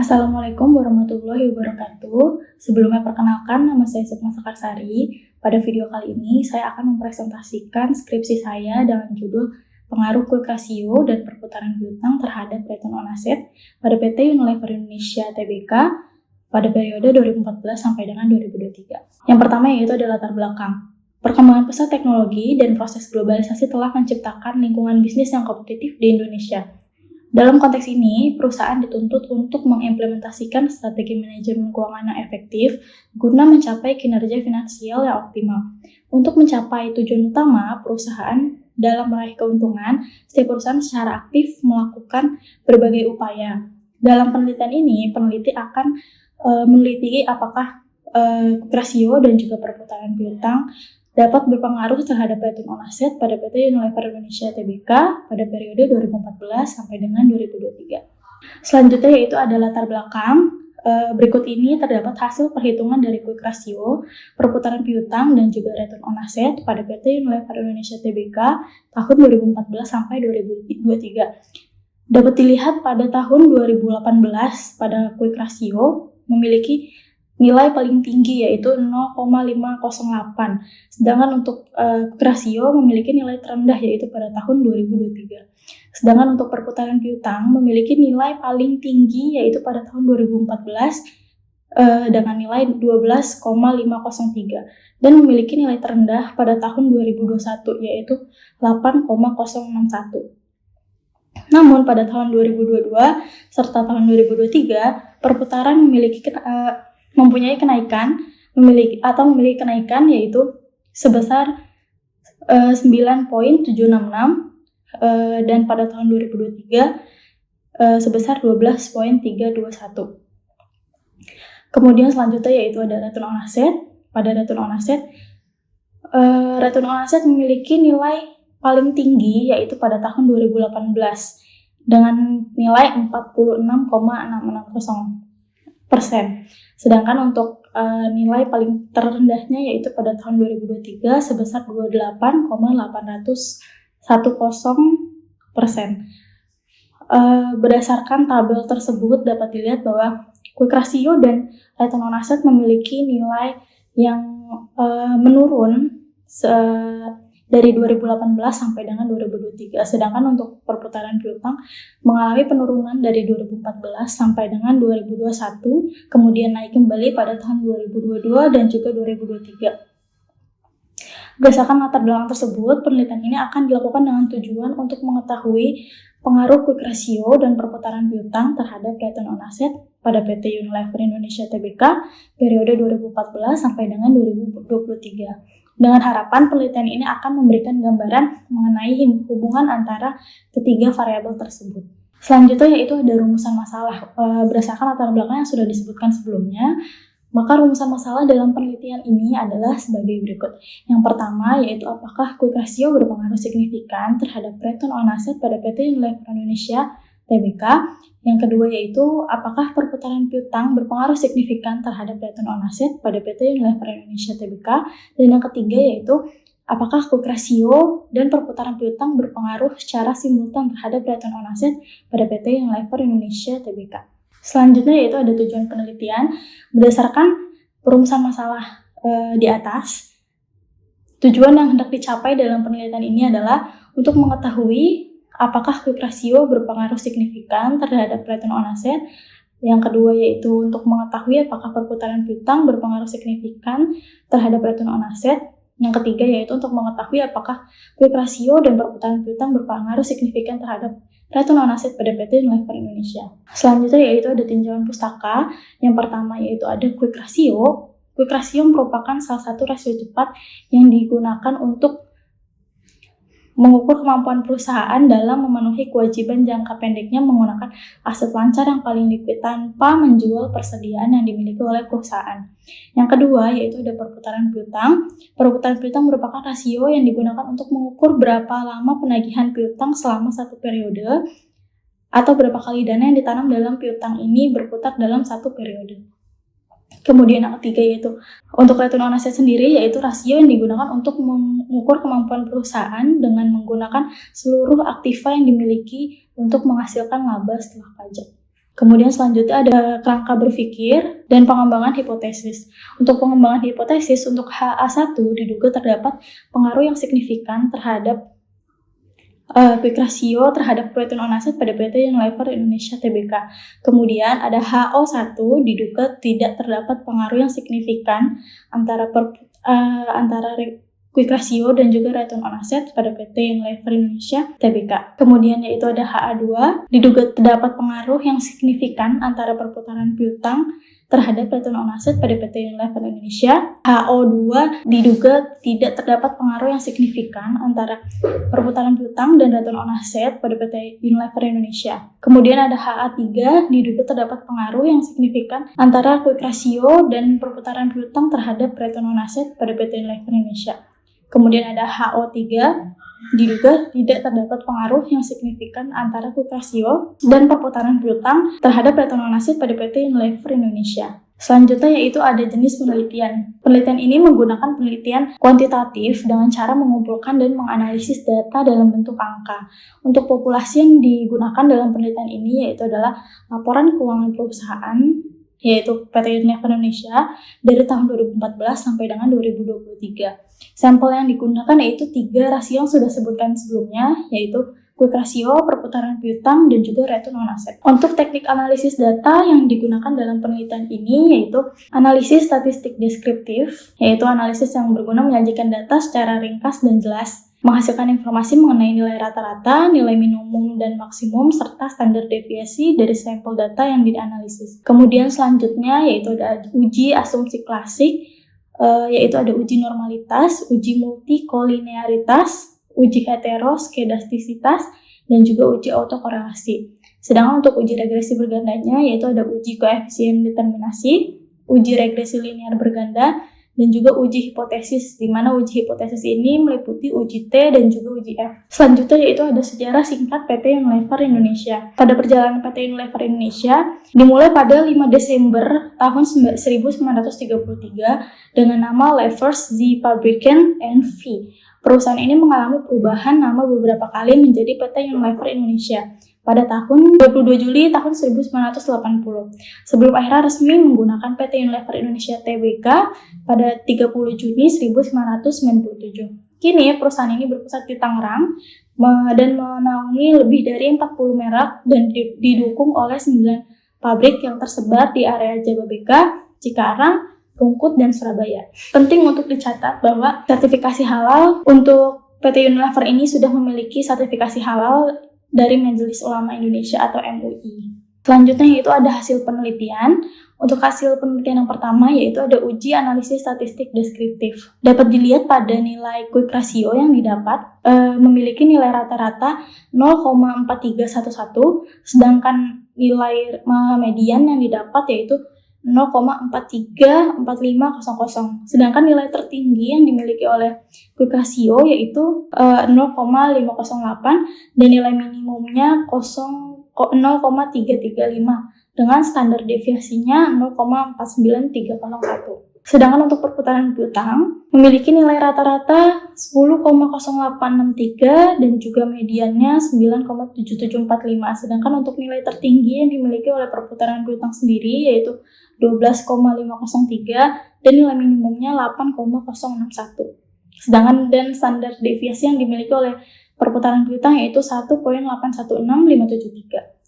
Assalamualaikum warahmatullahi wabarakatuh. Sebelumnya perkenalkan, nama saya Sukma Sekarsari. Pada video kali ini, saya akan mempresentasikan skripsi saya dengan judul Pengaruh Quick Ratio dan Perputaran Piutang terhadap Return on Asset pada PT Unilever Indonesia Tbk pada periode 2014 sampai dengan 2023. Yang pertama yaitu adalah latar belakang. Perkembangan pesat teknologi dan proses globalisasi telah menciptakan lingkungan bisnis yang kompetitif di Indonesia. Dalam konteks ini, perusahaan dituntut untuk mengimplementasikan strategi manajemen keuangan yang efektif guna mencapai kinerja finansial yang optimal. Untuk mencapai tujuan utama perusahaan dalam meraih keuntungan, setiap perusahaan secara aktif melakukan berbagai upaya. Dalam penelitian ini, peneliti akan meneliti apakah rasio dan juga perputaran piutang dapat berpengaruh terhadap return on asset pada PT Unilever Indonesia Tbk pada periode 2014 sampai dengan 2023. Selanjutnya yaitu ada latar belakang. Berikut ini terdapat hasil perhitungan dari quick ratio, perputaran piutang, dan juga return on asset pada PT Unilever Indonesia Tbk tahun 2014 sampai 2023. Dapat dilihat pada tahun 2018 pada quick ratio memiliki nilai paling tinggi yaitu 0,508. Sedangkan untuk rasio memiliki nilai terendah yaitu pada tahun 2023. Sedangkan untuk perputaran piutang memiliki nilai paling tinggi yaitu pada tahun 2014 dengan nilai 12,503 dan memiliki nilai terendah pada tahun 2021 yaitu 8,061. Namun pada tahun 2022 serta tahun 2023 perputaran mempunyai kenaikan yaitu sebesar 9,766 dan pada tahun 2023 sebesar 12,321. Kemudian selanjutnya yaitu ada return on asset. Pada return on asset memiliki nilai paling tinggi yaitu pada tahun 2018 dengan nilai 46,660%. Sedangkan untuk nilai paling terendahnya yaitu pada tahun 2023 sebesar 28,810%. Berdasarkan tabel tersebut dapat dilihat bahwa quick ratio dan return on asset memiliki nilai yang menurun dari 2018 sampai dengan 2023. Sedangkan untuk perputaran piutang mengalami penurunan dari 2014 sampai dengan 2021, kemudian naik kembali pada tahun 2022 dan juga 2023. Berdasarkan latar belakang tersebut, penelitian ini akan dilakukan dengan tujuan untuk mengetahui pengaruh quick ratio dan perputaran piutang terhadap return on asset pada PT Unilever Indonesia Tbk periode 2014 sampai dengan 2023. Dengan harapan penelitian ini akan memberikan gambaran mengenai hubungan antara ketiga variabel tersebut. Selanjutnya yaitu ada rumusan masalah. Berdasarkan latar belakang yang sudah disebutkan sebelumnya, maka rumusan masalah dalam penelitian ini adalah sebagai berikut. Yang pertama yaitu apakah quick ratio berpengaruh signifikan terhadap return on asset pada PT Unilever Indonesia Tbk. Yang kedua yaitu apakah perputaran piutang berpengaruh signifikan terhadap return on asset pada PT Unilever Indonesia Tbk. Dan yang ketiga yaitu apakah quick ratio dan perputaran piutang berpengaruh secara simultan terhadap return on asset pada PT Unilever Indonesia Tbk. Selanjutnya yaitu ada tujuan penelitian. Berdasarkan perumusan masalah di atas, tujuan yang hendak dicapai dalam penelitian ini adalah untuk mengetahui apakah quick ratio berpengaruh signifikan terhadap return on asset. Yang kedua yaitu untuk mengetahui apakah perputaran piutang berpengaruh signifikan terhadap return on asset. Yang ketiga yaitu untuk mengetahui apakah quick ratio dan perputaran piutang berpengaruh signifikan terhadap return on asset pada PT Unilever Indonesia. Selanjutnya yaitu ada tinjauan pustaka. Yang pertama yaitu ada quick ratio. Quick ratio merupakan salah satu rasio cepat yang digunakan untuk mengukur kemampuan perusahaan dalam memenuhi kewajiban jangka pendeknya menggunakan aset lancar yang paling likuid tanpa menjual persediaan yang dimiliki oleh perusahaan. Yang kedua yaitu ada perputaran piutang. Perputaran piutang merupakan rasio yang digunakan untuk mengukur berapa lama penagihan piutang selama satu periode atau berapa kali dana yang ditanam dalam piutang ini berputar dalam satu periode. Kemudian yang ketiga yaitu untuk return on asset sendiri yaitu rasio yang digunakan untuk mengukur kemampuan perusahaan dengan menggunakan seluruh aktiva yang dimiliki untuk menghasilkan laba setelah pajak. Kemudian selanjutnya ada kerangka berpikir dan pengembangan hipotesis. Untuk pengembangan hipotesis, untuk HA1 diduga terdapat pengaruh yang signifikan terhadap quick ratio terhadap return on asset pada PT Unilever Indonesia Tbk. Kemudian ada HO1 diduga tidak terdapat pengaruh yang signifikan antara quick ratio dan juga return on asset pada PT Unilever Indonesia Tbk. Kemudian yaitu ada HA2 diduga terdapat pengaruh yang signifikan antara perputaran piutang terhadap return on asset pada PT Unilever Indonesia. HO2 diduga tidak terdapat pengaruh yang signifikan antara perputaran piutang dan return on asset pada PT Unilever Indonesia. Kemudian ada HA3 diduga terdapat pengaruh yang signifikan antara quick ratio dan perputaran piutang terhadap return on asset pada PT Unilever Indonesia. Kemudian ada HO3 diduga tidak terdapat pengaruh yang signifikan antara quick ratio dan perputaran piutang terhadap return on asset pada PT Unilever Indonesia. Selanjutnya yaitu ada jenis penelitian. Penelitian ini menggunakan penelitian kuantitatif dengan cara mengumpulkan dan menganalisis data dalam bentuk angka. Untuk populasi yang digunakan dalam penelitian ini yaitu adalah laporan keuangan perusahaan, yaitu PT Unilever Indonesia dari tahun 2014 sampai dengan 2023. Sampel yang digunakan yaitu 3 rasio yang sudah sebutkan sebelumnya, yaitu quick ratio, perputaran piutang, dan juga return on asset. Untuk teknik analisis data yang digunakan dalam penelitian ini yaitu analisis statistik deskriptif, yaitu analisis yang berguna menyajikan data secara ringkas dan jelas, menghasilkan informasi mengenai nilai rata-rata, nilai minimum dan maksimum, serta standar deviasi dari sampel data yang dianalisis. Kemudian selanjutnya yaitu ada uji asumsi klasik, yaitu ada uji normalitas, uji multikolinearitas, uji heteroskedastisitas, dan juga uji autokorelasi. Sedangkan untuk uji regresi bergandanya yaitu ada uji koefisien determinasi, uji regresi linear berganda, dan juga uji hipotesis, di mana uji hipotesis ini meliputi uji T dan juga uji F. Selanjutnya yaitu ada sejarah singkat PT Unilever Indonesia. Pada perjalanan PT Unilever Indonesia dimulai pada 5 Desember tahun 1933 dengan nama Levers The Fabricant N.V. Perusahaan ini mengalami perubahan nama beberapa kali menjadi PT Unilever Indonesia pada tahun 22 Juli tahun 1980 sebelum akhirnya resmi menggunakan PT Unilever Indonesia Tbk pada 30 Juni 1997. Kini perusahaan ini berpusat di Tangerang dan menaungi lebih dari 40 merek dan didukung oleh 9 pabrik yang tersebar di area Jababeka, Cikarang, Rungkut, dan Surabaya. Penting untuk dicatat bahwa sertifikasi halal untuk PT Unilever ini sudah memiliki sertifikasi halal dari Majelis Ulama Indonesia atau MUI. Selanjutnya yaitu ada hasil penelitian. Untuk hasil penelitian yang pertama yaitu ada uji analisis statistik deskriptif. Dapat dilihat pada nilai quick ratio yang didapat memiliki nilai rata-rata 0,4311, sedangkan nilai median yang didapat yaitu 0,434500. Sedangkan nilai tertinggi yang dimiliki oleh quick ratio yaitu 0,508 dan nilai minimumnya 0,335 dengan standar deviasinya 0,49301. Sedangkan untuk perputaran piutang memiliki nilai rata-rata 10,0863 dan juga mediannya 9,7745. Sedangkan untuk nilai tertinggi yang dimiliki oleh perputaran piutang sendiri yaitu 12,503 dan nilai minimumnya 8,061. Sedangkan dan standar deviasi yang dimiliki oleh perputaran piutang yaitu 1,816573.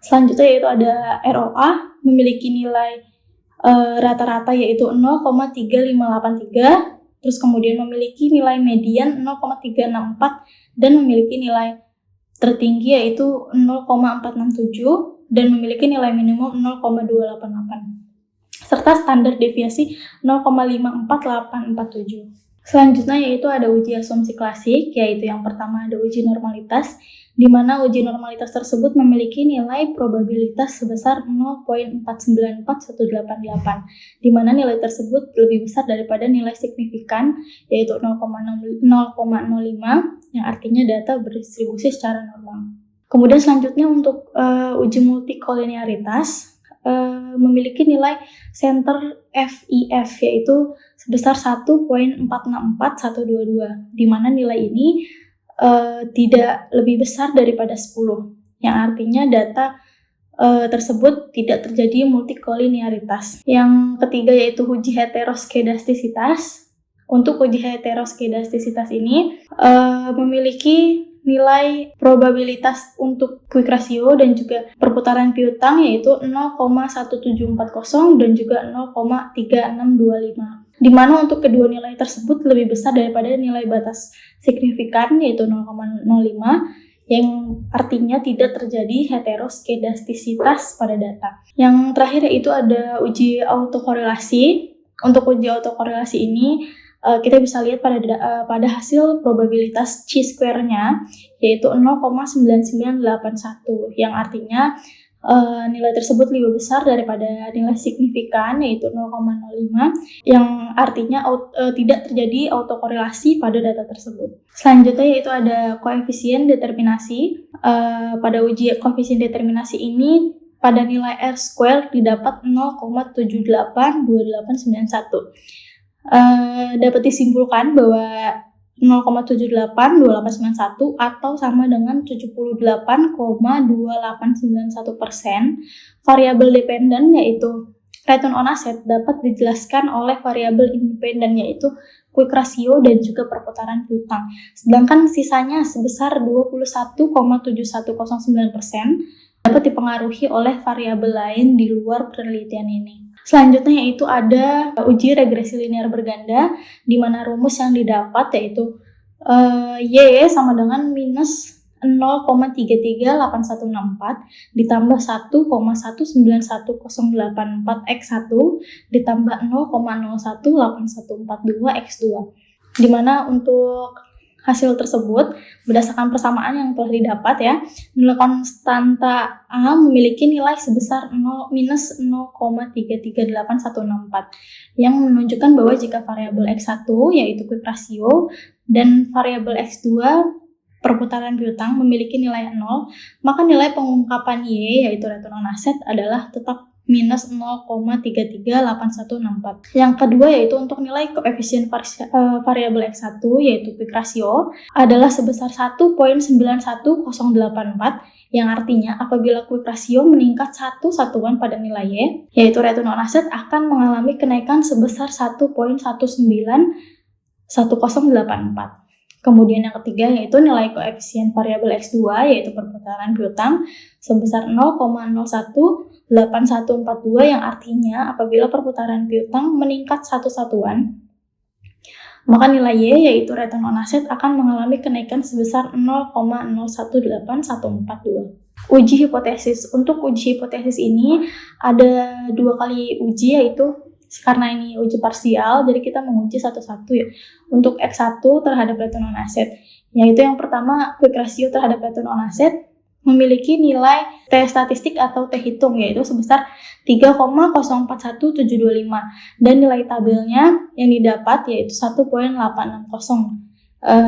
Selanjutnya yaitu ada ROA memiliki nilai rata-rata yaitu 0,3583, terus kemudian memiliki nilai median 0,364 dan memiliki nilai tertinggi yaitu 0,467 dan memiliki nilai minimum 0,288 serta standar deviasi 0,54847. Selanjutnya yaitu ada uji asumsi klasik, yaitu yang pertama ada uji normalitas, di mana uji normalitas tersebut memiliki nilai probabilitas sebesar 0,494188, di mana nilai tersebut lebih besar daripada nilai signifikan, yaitu 0,05, yang artinya data berdistribusi secara normal. Kemudian selanjutnya untuk uji multikolinearitas, memiliki nilai center FIF yaitu sebesar 1,464122, di mana nilai ini tidak lebih besar daripada 10, yang artinya data tersebut tidak terjadi multikolinearitas. Yang ketiga yaitu uji heteroskedastisitas. Untuk uji heteroskedastisitas ini memiliki nilai probabilitas untuk quick ratio dan juga perputaran piutang yaitu 0,1740 dan juga 0,3625. Di mana untuk kedua nilai tersebut lebih besar daripada nilai batas signifikan yaitu 0,05 yang artinya tidak terjadi heteroskedastisitas pada data. Yang terakhir yaitu ada uji autokorelasi. Untuk uji autokorelasi ini kita bisa lihat pada hasil probabilitas chi-square-nya yaitu 0,9981 yang artinya nilai tersebut lebih besar daripada nilai signifikan yaitu 0,05 yang artinya tidak terjadi autokorelasi pada data tersebut. Selanjutnya yaitu ada koefisien determinasi. Pada uji koefisien determinasi ini pada nilai R² didapat 0,782891. Dapat disimpulkan bahwa 0,782891 atau sama dengan 78,2891% variabel dependen yaitu return on asset dapat dijelaskan oleh variabel independen yaitu quick ratio dan juga perputaran piutang. Sedangkan sisanya sebesar 21,7109% dapat dipengaruhi oleh variabel lain di luar penelitian ini. Selanjutnya yaitu ada uji regresi linear berganda di mana rumus yang didapat yaitu Y sama dengan minus 0,338164 ditambah 1,191084 X1 ditambah 0,018142 X2. Di mana untuk hasil tersebut berdasarkan persamaan yang telah didapat ya, nilai konstanta A memiliki nilai sebesar minus 0,338164 yang menunjukkan bahwa jika variabel X1 yaitu quick ratio dan variabel X2 perputaran piutang memiliki nilai 0, maka nilai pengungkapan Y yaitu return on asset adalah tetap minus 0,338164. Yang kedua yaitu untuk nilai koefisien variabel X1 yaitu quick ratio adalah sebesar 1.91084 yang artinya apabila quick ratio meningkat 1 satuan pada nilai Y yaitu return on asset akan mengalami kenaikan sebesar 1.1911084. Kemudian yang ketiga yaitu nilai koefisien variabel X2 yaitu perputaran piutang sebesar 0,018142 yang artinya apabila perputaran piutang meningkat 1 satuan maka nilai Y yaitu return on asset akan mengalami kenaikan sebesar 0,018142. Uji hipotesis. Untuk uji hipotesis ini ada 2 kali uji yaitu karena ini uji parsial, jadi kita menguji satu-satu ya. Untuk X1 terhadap return on asset, yaitu yang pertama quick ratio terhadap return on asset memiliki nilai T statistik atau T hitung yaitu sebesar 3,041725 dan nilai tabelnya yang didapat yaitu 1.860.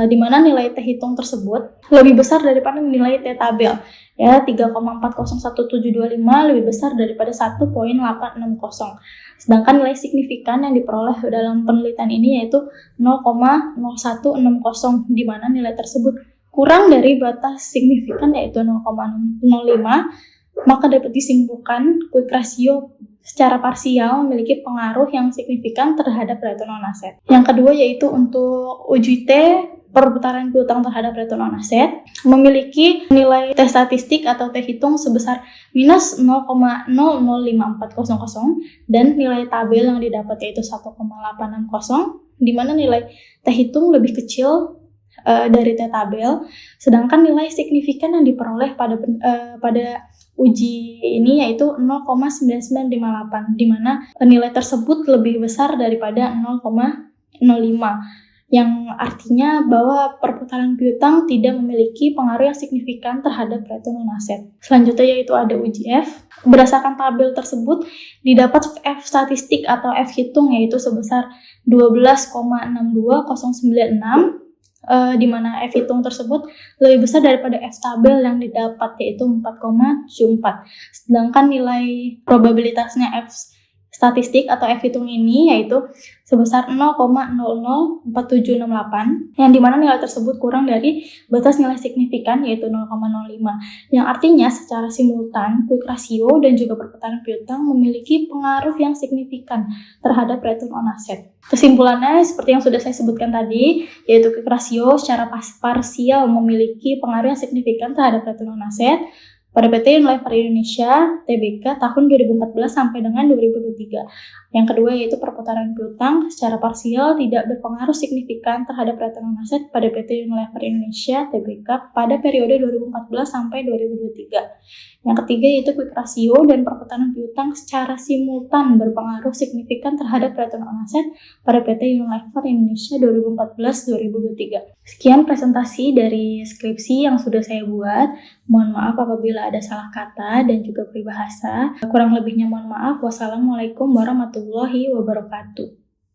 Di mana nilai T hitung tersebut lebih besar daripada nilai T tabel ya 3,401725 lebih besar daripada 1.860. Sedangkan nilai signifikan yang diperoleh dalam penelitian ini yaitu 0,0160 di mana nilai tersebut kurang dari batas signifikan yaitu 0,05, maka dapat disimpulkan quick ratio secara parsial memiliki pengaruh yang signifikan terhadap return on asset. Yang kedua yaitu untuk uji T perputaran piutang terhadap return on asset memiliki nilai T statistik atau T hitung sebesar minus 0,005400 dan nilai tabel yang didapat yaitu 1,860 di mana nilai T hitung lebih kecil dari T tabel, sedangkan nilai signifikan yang diperoleh pada uji ini yaitu 0,9958 di mana nilai tersebut lebih besar daripada 0,05 yang artinya bahwa perputaran piutang tidak memiliki pengaruh yang signifikan terhadap return on asset. Selanjutnya yaitu ada uji F. Berdasarkan tabel tersebut didapat F statistik atau F hitung yaitu sebesar 12,62096 di mana F hitung tersebut lebih besar daripada F tabel yang didapat yaitu 4,74. Sedangkan nilai probabilitasnya F statistik atau F-hitung ini yaitu sebesar 0,004768 yang dimana nilai tersebut kurang dari batas nilai signifikan yaitu 0,05 yang artinya secara simultan quick ratio dan juga perputaran piutang memiliki pengaruh yang signifikan terhadap return on asset. Kesimpulannya seperti yang sudah saya sebutkan tadi yaitu quick ratio secara parsial memiliki pengaruh yang signifikan terhadap return on asset pada PT Unilever Indonesia Tbk tahun 2014 sampai dengan 2023. Yang kedua yaitu perputaran piutang secara parsial tidak berpengaruh signifikan terhadap return on asset pada PT Unilever Indonesia Tbk pada periode 2014 sampai 2023. Yang ketiga yaitu quick ratio dan perputaran piutang secara simultan berpengaruh signifikan terhadap return on asset pada PT Unilever Indonesia 2014-2023. Sekian presentasi dari skripsi yang sudah saya buat. Mohon maaf apabila ada salah kata dan juga peribahasa. Kurang lebihnya mohon maaf. Wassalamualaikum warahmatullahi wabarakatuh.